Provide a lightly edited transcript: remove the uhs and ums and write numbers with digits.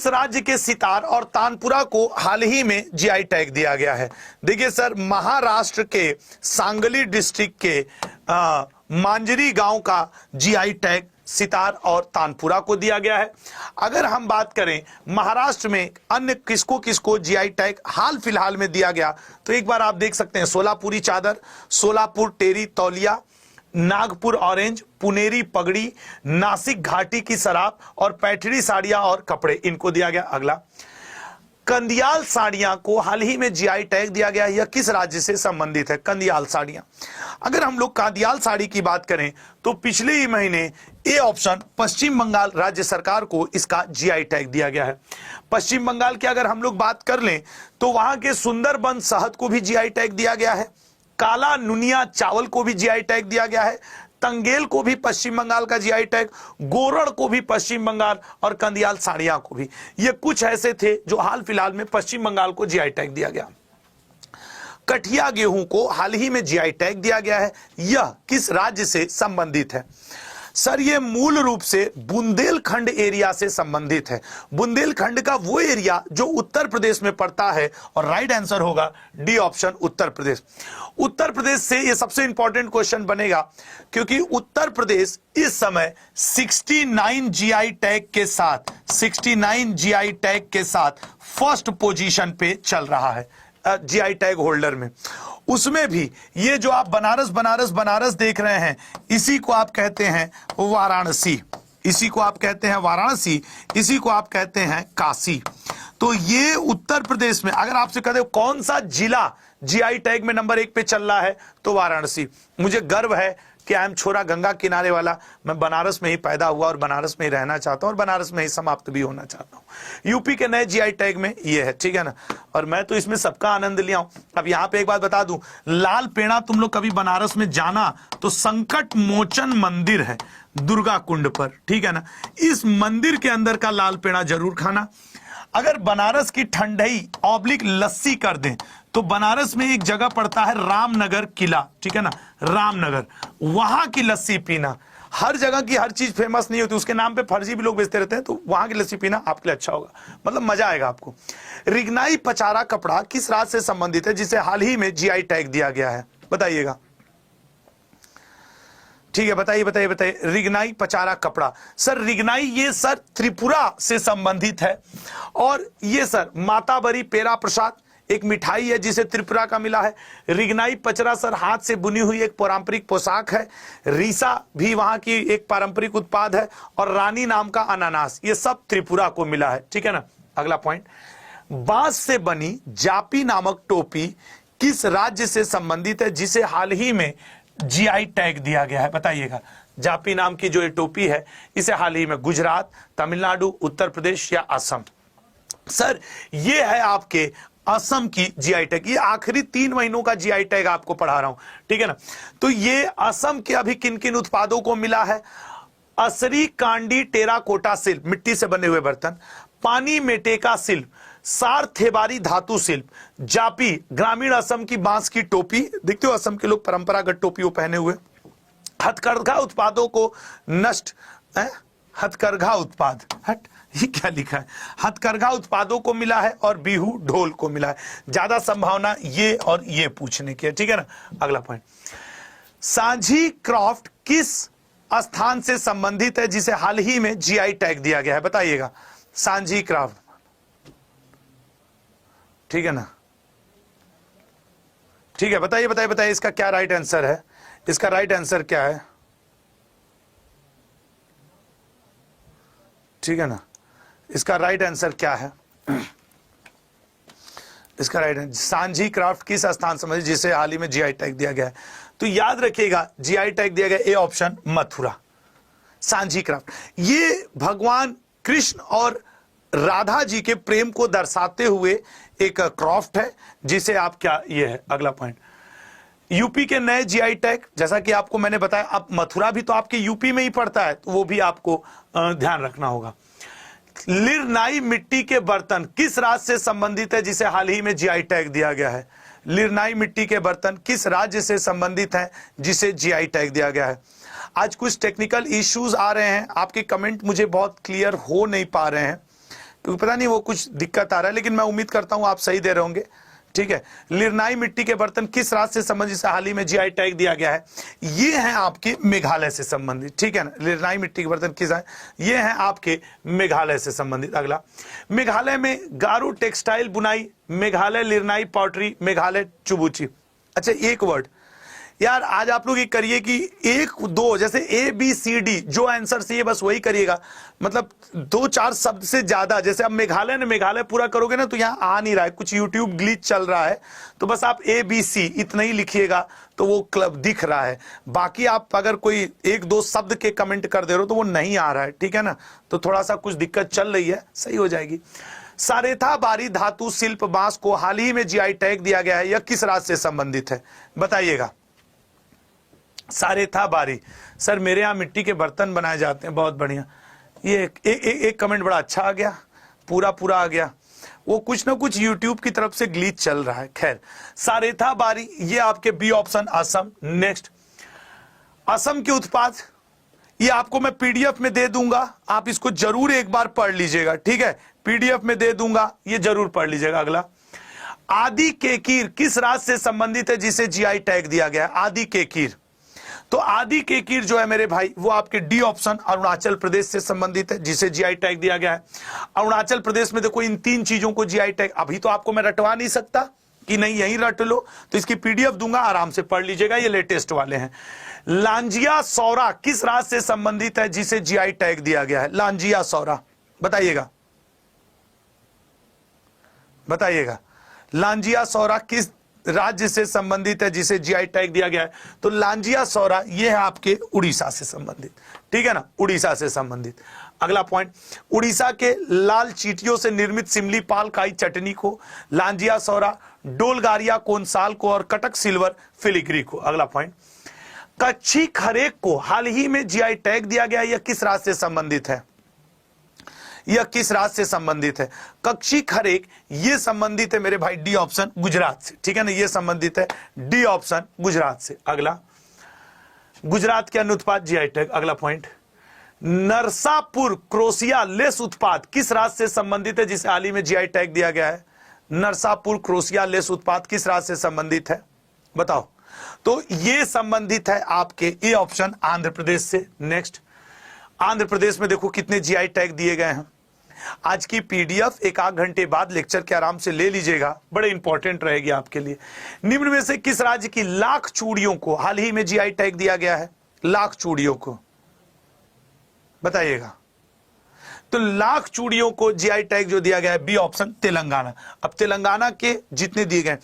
राज्य के सितार और तानपुरा को हाल ही में जीआई टैग दिया गया है? देखिए सर, महाराष्ट्र के सांगली डिस्ट्रिक्ट के मांजरी गांव का जीआई टैग सितार और तानपुरा को दिया गया है। अगर हम बात करें महाराष्ट्र में अन्य किसको किसको जीआई टैग हाल फिलहाल में दिया गया, तो एक बार आप देख सकते हैं सोलापुरी चादर, सोलापुर टेरी तौलिया, नागपुर ऑरेंज, पुनेरी पगड़ी, नासिक घाटी की शराब और पैठणी साड़ियां और कपड़े, इनको दिया गया। अगला, कंदियाल साड़ियां को हाल ही में जीआई टैग दिया गया। यह किस राज्य से संबंधित है? कंदियाल साड़ियां। अगर हम लोग कंदियाल साड़ी की बात करें तो पिछले ही महीने ए ऑप्शन पश्चिम बंगाल राज्य सरकार को इसका जीआई टैग दिया गया है। पश्चिम बंगाल की अगर हम लोग बात कर लें तो वहां के सुंदरबन शहद को भी जीआई टैग दिया गया है, काला नुनिया चावल को भी जीआई टैग दिया गया है, तंगेल को भी पश्चिम बंगाल का जीआई टैग, गोरड़ को भी पश्चिम बंगाल और कंदियाल साड़ियां को भी। ये कुछ ऐसे थे जो हाल फिलहाल में पश्चिम बंगाल को जीआई टैग दिया गया। कठिया गेहूं को हाल ही में जीआई टैग दिया गया है। यह किस राज्य से संबंधित है? सर, ये मूल रूप से बुंदेलखंड एरिया से संबंधित है। बुंदेलखंड का वो एरिया जो उत्तर प्रदेश में पड़ता है, और राइट आंसर होगा डी ऑप्शन, उत्तर प्रदेश। उत्तर प्रदेश से ये सबसे इंपॉर्टेंट क्वेश्चन बनेगा क्योंकि उत्तर प्रदेश इस समय 69 जीआई टैग के साथ 69 जीआई टैग के साथ फर्स्ट पोजीशन पे चल रहा है जीआई टैग होल्डर में। उसमें भी ये जो आप बनारस बनारस बनारस देख रहे हैं, इसी को आप कहते हैं वाराणसी, इसी को आप कहते हैं वाराणसी, इसी को आप कहते हैं काशी। तो ये उत्तर प्रदेश में अगर आपसे कहते हो कौन सा जिला जीआई टैग में नंबर 1 पे चल रहा है, तो वाराणसी। मुझे गर्व है कि आई एम छोरा गंगा किनारे वाला, मैं बनारस में ही पैदा हुआ और बनारस में ही रहना चाहता हूं और बनारस में ही समाप्त भी होना चाहता हूं। यूपी के नए जीआई टैग में ये है, ठीक है ना, और मैं तो इसमें सबका आनंद लिया हूं। अब यहां पे एक बात बता दूं, लाल पेड़ा तुम लोग कभी बनारस में जाना तो संकट मोचन मंदिर है दुर्गा कुंड पर, ठीक है ना, इस मंदिर के अंदर का लाल पेड़ा जरूर खाना। अगर बनारस की ठंडई ऑब्लिक लस्सी कर दें तो बनारस में एक जगह पड़ता है रामनगर किला, ठीक है ना, रामनगर, वहां की लस्सी पीना। हर जगह की हर चीज फेमस नहीं होती, उसके नाम पे फर्जी भी लोग बेचते रहते हैं, तो वहां की लस्सी पीना आपके लिए अच्छा होगा, मतलब मजा आएगा आपको। रिगनाई पचारा कपड़ा किस राज्य से संबंधित है जिसे हाल ही में जीआई टैग दिया गया है? बताइएगा, ठीक है, बताइए बताइए बताइए। रिगनाई पचारा कपड़ा, सर रिगनाई ये सर त्रिपुरा से संबंधित है, और ये सर माताबरी पेरा प्रसाद एक मिठाई है जिसे त्रिपुरा का मिला है। रिगनाई पचरा सर हाथ से बुनी हुई एक पारंपरिक पोशाक है। रीसा भी वहां की एक पारंपरिक उत्पाद है, और रानी नाम का अनानास, ये सब त्रिपुरा को मिला है, ठीक है ना। अगला पॉइंट, बांस से बनी जापी नामक टोपी किस राज्य से संबंधित है जिसे हाल ही में जीआई टैग दिया गया है? बताइएगा। जापी नाम की जो ये टोपी है, इसे हाल ही में गुजरात, तमिलनाडु, उत्तर प्रदेश या असम? सर ये है आपके असम की जीआई टैग। ये आखिरी 3 महीनों का जीआई टैग आपको पढ़ा रहा हूं, ठीक है ना। तो ये असम के अभी किन किन उत्पादों को मिला है? असरी कांडी टेराकोटा शिल्प, मिट्टी से बने हुए बर्तन, पानी मेटेका शिल्प, सारथेबारी धातु शिल्प, जापी ग्रामीण असम की बांस की टोपी, देखते हो असम के लोग परंपरागत टोपियों पहने हुए, हथकरघा उत्पादों को नष्ट, हथकरघा उत्पाद, हट ये क्या लिखा है, हथकरघा उत्पादों को मिला है, और बिहू ढोल को मिला है। ज्यादा संभावना ये और ये पूछने की है, ठीक है ना। अगला पॉइंट, सांझी क्राफ्ट किस स्थान से संबंधित है जिसे हाल ही में जीआई टैग दिया गया है? बताइएगा। सांझी क्राफ्ट, ठीक है ना, ठीक है, बताइए बताइए बताइए इसका क्या राइट आंसर है? इसका राइट आंसर क्या है? ठीक है ना, इसका राइट आंसर क्या है? इसका राइट आंसर सांझी क्राफ्ट किस स्थान संबंधित जिसे हाल ही में जीआई टैग दिया गया है? तो याद रखिएगा जीआई टैग दिया गया ए ऑप्शन, मथुरा। सांझी क्राफ्ट ये भगवान कृष्ण और राधा जी के प्रेम को दर्शाते हुए एक क्राफ्ट है जिसे आप क्या, ये है। अगला पॉइंट, यूपी के नए जीआई टैग, जैसा कि आपको मैंने बताया, अब मथुरा भी तो आपके यूपी में ही पड़ता है, तो वो भी आपको ध्यान रखना होगा। लिरनाई मिट्टी के बर्तन किस राज्य से संबंधित है जिसे हाल ही में जीआई टैग दिया गया है? लिरनाई मिट्टी के बर्तन किस राज्य से संबंधित है जिसे जीआई टैग दिया गया है? आज कुछ टेक्निकल इश्यूज आ रहे हैं, आपके कमेंट मुझे बहुत क्लियर हो नहीं पा रहे हैं, क्योंकि पता नहीं वो कुछ दिक्कत आ रहा है, लेकिन मैं उम्मीद करता हूं आप सही दे रहे होंगे। ठीक है, लिरनाई मिट्टी के बर्तन किस राज्य से संबंधित हाल ही में जीआई टैग दिया गया है? ये हैं आपके मेघालय से संबंधित। ठीक है ना, लिरनाई मिट्टी के बर्तन किस है? ये हैं आपके मेघालय से संबंधित। अगला, मेघालय में गारो टेक्सटाइल बुनाई, मेघालय लिरनाई पॉटरी, मेघालय चुबुची। अच्छा, एक वर्ड यार आज आप लोग ये करिए कि 1 2 जैसे ABCD जो आंसर से ये बस वही करिएगा, मतलब 2-4 शब्द से ज्यादा। जैसे अब मेघालय ने मेघालय पूरा करोगे ना तो यहां आ नहीं रहा है, कुछ यूट्यूब ग्लिच चल रहा है, तो बस आप ABC इतना ही लिखिएगा तो वो क्लब दिख रहा है। बाकी आप अगर कोई 1-2 शब्द के कमेंट कर दे रहे हो तो वो नहीं आ रहा है। ठीक है ना, तो थोड़ा सा कुछ दिक्कत चल रही है, सही हो जाएगी। सारेथा बारी धातु शिल्प बांस को हाल ही में जीआई टैग दिया गया है, यह किस राज्य से संबंधित है? बताइएगा। सारेथा बारी, सर मेरे यहाँ मिट्टी के बर्तन बनाए जाते हैं, बहुत बढ़िया। ये एक कमेंट बड़ा अच्छा आ गया, पूरा आ गया। वो कुछ ना कुछ यूट्यूब की तरफ से ग्लिच चल रहा है। खैर, सारेथा बारी ये आपके B option Assam. Next, Assam के उत्पाद, ये आपको मैं पीडीएफ में दे दूंगा, आप इसको जरूर एक बार पढ़ लीजिएगा। ठीक है, पीडीएफ में दे दूंगा, ये जरूर पढ़ लीजिएगा। अगला, आदि केकीर किस राज्य से संबंधित है जिसे जीआई टैग दिया गया है? आदि केकीर, तो आदि केकीर जो है मेरे भाई वो आपके डी ऑप्शन अरुणाचल प्रदेश से संबंधित है जिसे जीआई टैग दिया गया है। अरुणाचल प्रदेश में देखो इन 3 चीजों को जीआई टैग, अभी तो आपको मैं रटवा नहीं सकता कि नहीं यहीं रट लो, तो इसकी पीडीएफ दूंगा, आराम से पढ़ लीजिएगा, ये लेटेस्ट वाले हैं। लांजिया सौरा किस राज्य से संबंधित है जिसे जीआई टैग दिया गया है? लांजिया सौरा, बताइएगा बताइएगा, लांजिया सौरा किस राज्य से संबंधित है जिसे जीआई टैग दिया गया है? तो लांजिया सौरा ये है आपके उड़ीसा से संबंधित। ठीक है ना, उड़ीसा से संबंधित। अगला पॉइंट, उड़ीसा के लाल चींटियों से निर्मित सिमली पाल काई चटनी को लांजिया सौरा, डोलगारिया कोनसाल को और कटक सिल्वर फिलिग्री को। अगला पॉइंट, कच्छी खरेक को हाल ही में जीआई टैग दिया गया, यह किस राज्य से संबंधित है? यह किस राज्य से संबंधित है? कच्छी खरेक ये संबंधित है मेरे भाई डी ऑप्शन गुजरात से। ठीक है ना, ये संबंधित है डी ऑप्शन गुजरात से। अगला, गुजरात के अन्य उत्पाद जीआई टैग। अगला पॉइंट, नरसापुर क्रोशिया लेस उत्पाद किस राज्य से संबंधित है जिसे हाल ही में जीआई टैग दिया गया है? नरसापुर क्रोशिया लेस उत्पाद किस राज्य से संबंधित है? बताओ। तो ये संबंधित है आपके ए ऑप्शन आंध्र प्रदेश से। नेक्स्ट, आंध्र प्रदेश में देखो कितने जीआई टैग दिए गए हैं। आज की पीडीएफ 1 घंटे बाद लेक्चर के आराम से ले लीजिएगा, बड़े इंपॉर्टेंट रहेगी आपके लिए। निम्न में से किस राज्य की लाख चूड़ियों को हाल ही में जीआई टैग दिया गया है? लाख चूड़ियों को बताइएगा। तो लाख चूड़ियों को जीआई टैग जो दिया गया है बी ऑप्शन तेलंगाना। अब तेलंगाना के जितने दिए गए